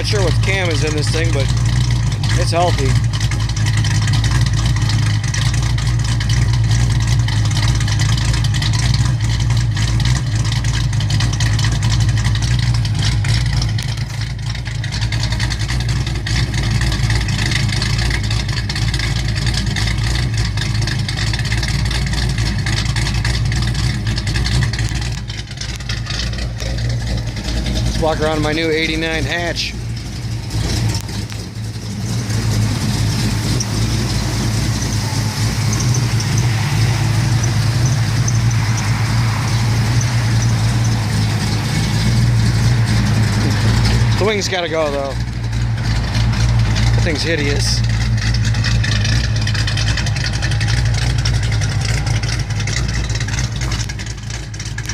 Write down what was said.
not sure what cam is in this thing, but it's healthy. Walk around my new 89 hatch. The wing's gotta go though. That thing's hideous.